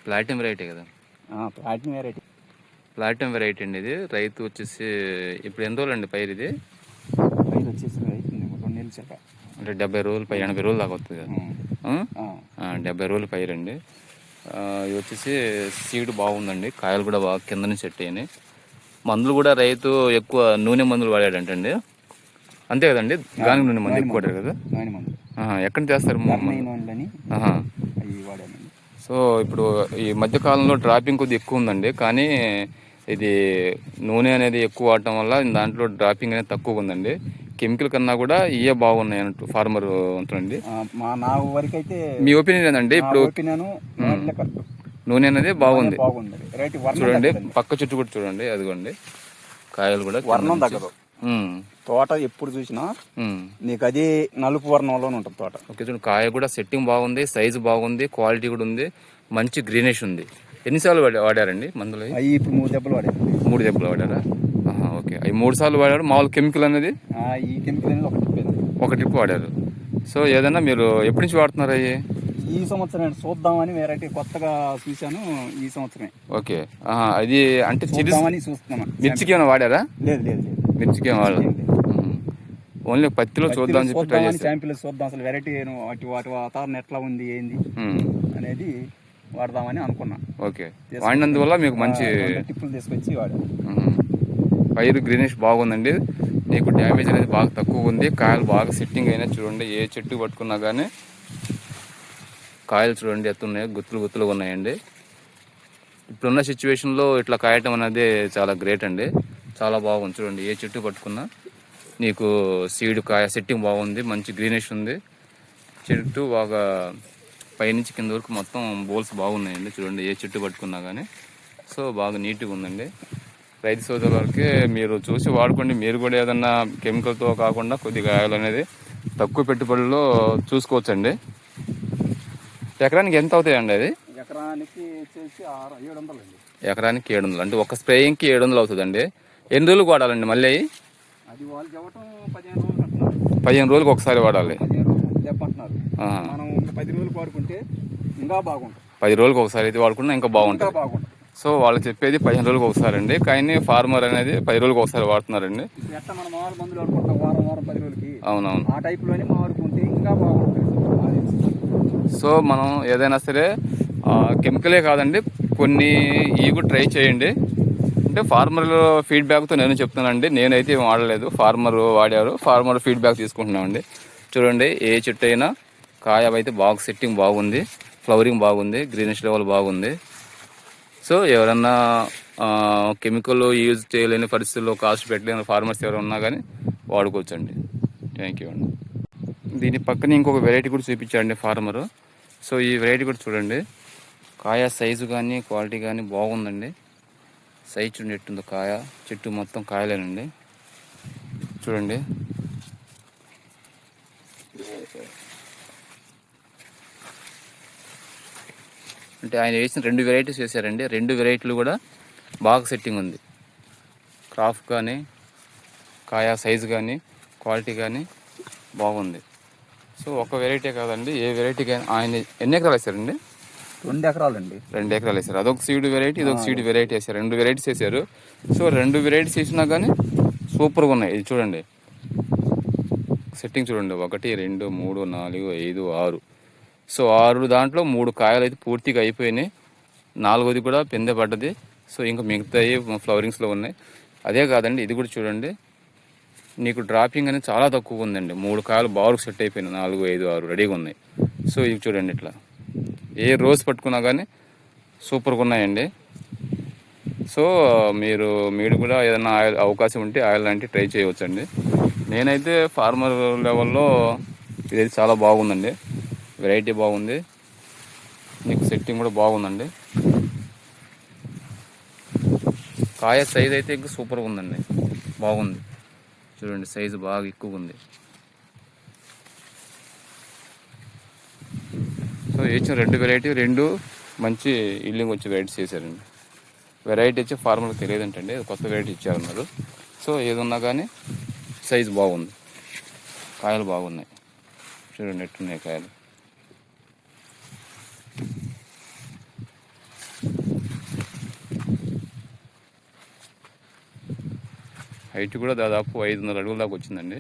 Platinum variety కదా? Platinum variety. Platinum variety అండి ఇది. రైతు వచ్చేసి ఇప్పుడు ఎన్ని రోజులు అండి పైరు ఇది? పైరు వచ్చేసి 2 నెలలు చెప్ప, అంటే 70 రోజులు 80 రోజులు దాకా వస్తుంది కదా? 70 రోజులు పైరు అండి. ఇది వచ్చేసి సీడ్ బాగుందండి, కాయలు కూడా బాగా కింద నుంచి సెట్ అయినాయి. మందులు కూడా రైతు ఎక్కువ నూనె మందులు వాడాడంటండి, అంతే కదండి? గానుగ నూనె మందు ఎక్కువ వాడారు కదా? ఎక్కడ చేస్తారు? సో ఇప్పుడు ఈ మధ్య కాలంలో డ్రాపింగ్ కొద్దిగా ఎక్కువ ఉందండి, కానీ ఇది నూనె అనేది ఎక్కువ వాడటం వల్ల దాంట్లో డ్రాపింగ్ అనేది తక్కువ ఉందండి. కెమికల్ కన్నా కూడా ఇవే బాగున్నాయి అన్నట్టు ఫార్మర్ ఉంటుందండి. మీ ఒపీనియన్ ఏంటండి? ఇప్పుడు నూనె అనేది బాగుంది చూడండి, పక్క చెట్టు కూడా చూడండి, అదిగోండి కాయలు కూడా వర్ణం తగ్గదు. తోట ఎప్పుడు చూసినా నీకు అది నలుపు వర్ణంలోనే ఉంటుంది తోట. ఓకే చూడండి, కాయ కూడా సెట్టింగ్ బాగుంది, సైజు బాగుంది, క్వాలిటీ కూడా ఉంది, మంచి గ్రీనిష్ ఉంది. ఎన్నిసార్లు వాడారండి మందులు? ఇప్పుడు 3 దెబ్బలు వాడారు. 3 దెబ్బలు వాడారా? ఓకే, అవి 3 సార్లు వాడారు. మామూలు కెమికల్ అనేది ఈ కెమికల్ అనేది ఒక ట్రిప్ వాడారు. సో ఏదైనా మీరు ఎప్పటి నుంచి వాడుతున్నారు అవి? ఈ సంవత్సరం చూద్దామని వెరైటీ కొత్తగా చూశాను ఈ సంవత్సరమే. ఓకే, అది అంటే చూస్తున్నాను. మిర్చికి ఏమైనా వాడారా? లేదు లేదు లేదు, మిర్చికి ఏమైనా వాడారు? ఓన్లీ పత్తిలో చూద్దాం శాంపిల్ చూద్దాం, అసలు వెరైటీ వాటి వాతావరణం ఎట్లా ఉంది ఏంది అనేది వాడదామని అనుకున్నా. ఓకే, వాడినందువల్ల మీకు మంచి టిప్పులు తీసుకొచ్చి వాడాను. పైరు గ్రీనిష్ బాగుందండి, నీకు డ్యామేజ్ అనేది బాగా తక్కువ ఉంది, కాయలు బాగా సెట్టింగ్ అయినా చూడండి. ఏ చెట్టు పట్టుకున్నా కానీ కాయలు చూడండి ఎత్తున్నాయి, గుత్తులు గుత్తులుగా ఉన్నాయండి. ఇప్పుడున్న సిచ్యువేషన్లో ఇట్లా కాయటం అనేది చాలా గ్రేట్ అండి, చాలా బాగుంది చూడండి. ఏ చెట్టు పట్టుకున్నా నీకు సీడ్ కాయ సెట్టింగ్ బాగుంది, మంచి గ్రీనిష్ ఉంది. చెట్టు బాగా పైనుంచి కింద వరకు మొత్తం బోల్స్ బాగున్నాయండి చూడండి, ఏ చెట్టు పట్టుకున్నా కానీ. సో బాగా నీట్గా ఉందండి. రైతు సోదరులకి మీరు చూసి వాడుకోండి. మీరు కూడా ఏదన్నా కెమికల్తో కాకుండా కొద్దిగా ఆయిల్ అనేది తక్కువ పెట్టుబడిలో చూసుకోవచ్చండి. ఎకరానికి ఎంత అవుతాయండి అది? ఎకరానికి వచ్చేసి 700 అండి. ఎకరానికి 700 అంటే ఒక స్ప్రేయింగ్కి 700 అవుతుందండి. ఎన్ని రోజులకు వాడాలండి మళ్ళీ? అది వాళ్ళు చెప్పడం 15 రోజులు. 15 రోజులకు ఒకసారి వాడాలి. 15 రోజులు చెప్పంటున్నారు. మనం 10 రోజులు వాడుకుంటే ఇంకా బాగుంటుంది. 10 రోజులకు ఒకసారి అయితే వాడుకున్నా ఇంకా బాగుంటుంది. సో వాళ్ళు చెప్పేది 15 రోజులకు ఒకసారి అండి, కానీ ఫార్మర్ అనేది 10 రోజులకు ఒకసారి వాడుతున్నారండి. మనం మామూలు మందులు వాడుకుంటాం వారం 10 రోజులకి. అవునవును, ఆ టైప్లోనే వాడుకుంటే ఇంకా బాగుంటుంది. సో మనం ఏదైనా సరే కెమికలే కాదండి, కొన్ని ఇవి కూడా ట్రై చేయండి. అంటే ఫార్మర్ ఫీడ్బ్యాక్తో నేను చెప్తున్నానండి, నేనైతే ఏం వాడలేదు, ఫార్మర్ వాడారు, ఫార్మర్ ఫీడ్బ్యాక్ తీసుకుంటున్నామండి. చూడండి ఏ చెట్టు అయినా కాయ అయితే బాగా సెట్టింగ్ బాగుంది, ఫ్లవరింగ్ బాగుంది, గ్రీనిష్ లెవెల్ బాగుంది. సో ఎవరన్నా కెమికల్ యూజ్ చేయలేని పరిస్థితుల్లో కాస్ట్ పెట్టలేని ఫార్మర్స్ ఎవరు ఉన్నా కానీ వాడుకోవచ్చండి. థ్యాంక్ యూ అండి. దీని పక్కన ఇంకొక వెరైటీ కూడా చూపించండి ఫార్మరు. సో ఈ వెరైటీ కూడా చూడండి, కాయ సైజు కానీ క్వాలిటీ కానీ బాగుందండి. సైజు చూడండి ఎట్టుందో, కాయ చెట్టు మొత్తం కాయలేనండి చూడండి. అంటే ఆయన వేసిన 2 వెరైటీస్ వేసారండి, 2 వెరైటీలు కూడా బాగా సెట్టింగ్ ఉంది. క్రాప్ కానీ కాయ సైజు కానీ క్వాలిటీ కానీ బాగుంది. సో ఒక వెరైటీ కాదండి, ఏ వెరైటీ కానీ ఆయన ఎన్ని ఎకరాలు వేసారండి? 2 ఎకరాలండి. 2 ఎకరాలు వేసారు. అదొక సీడ్ వెరైటీ, ఇదొక సీడ్ వెరైటీ వేసారు. 2 వెరైటీస్ వేసారు. సో 2 వెరైటీస్ వేసినా కానీ సూపర్గా ఉన్నాయి. ఇది చూడండి సెట్టింగ్ చూడండి, 1 2 3 4 5 6. సో 6 దాంట్లో 3 కాయలు అయితే పూర్తిగా అయిపోయినాయి, 4వది కూడా పెందె పడ్డది. సో ఇంకా మిగతాయి ఫ్లవరింగ్స్లో ఉన్నాయి. అదే కాదండి, ఇది కూడా చూడండి, నీకు డ్రాపింగ్ అనేది చాలా తక్కువ ఉందండి. 3 కాయలు బాగా సెట్ అయిపోయినాయి, 4 5 6 రెడీగా ఉన్నాయి. సో ఇవి చూడండి, ఇట్లా ఏ రోజు పట్టుకున్నా కానీ సూపర్గా ఉన్నాయండి. సో మీరు కూడా ఏదైనా ఆయిల్ అవకాశం ఉంటే ఆయిల్ లాంటివి ట్రై చేయవచ్చండి. నేనైతే ఫార్మర్ లెవెల్లో ఇదైతే చాలా బాగుందండి, వెరైటీ బాగుంది, మీకు సెట్టింగ్ కూడా బాగుందండి. కాయ సైజ్ అయితే ఇంకా సూపర్గా ఉందండి, బాగుంది చూడండి, సైజు బాగా ఎక్కువగా ఉంది. సో వేసిన 2 వెరైటీ 2 మంచి ఇల్లింగ్ వచ్చి వెరైటీస్ చేశారండి. వెరైటీ వచ్చి ఫార్మర్కి తెలియదంటండి, కొత్త వెరైటీ ఇచ్చారన్నారు. సో ఏది ఉన్నా కానీ సైజు బాగుంది, కాయలు బాగున్నాయి చూడండి ఎట్టున్నాయి కాయలు. హైట్ కూడా దాదాపు 500 అడుగుల దాకా వచ్చిందండి.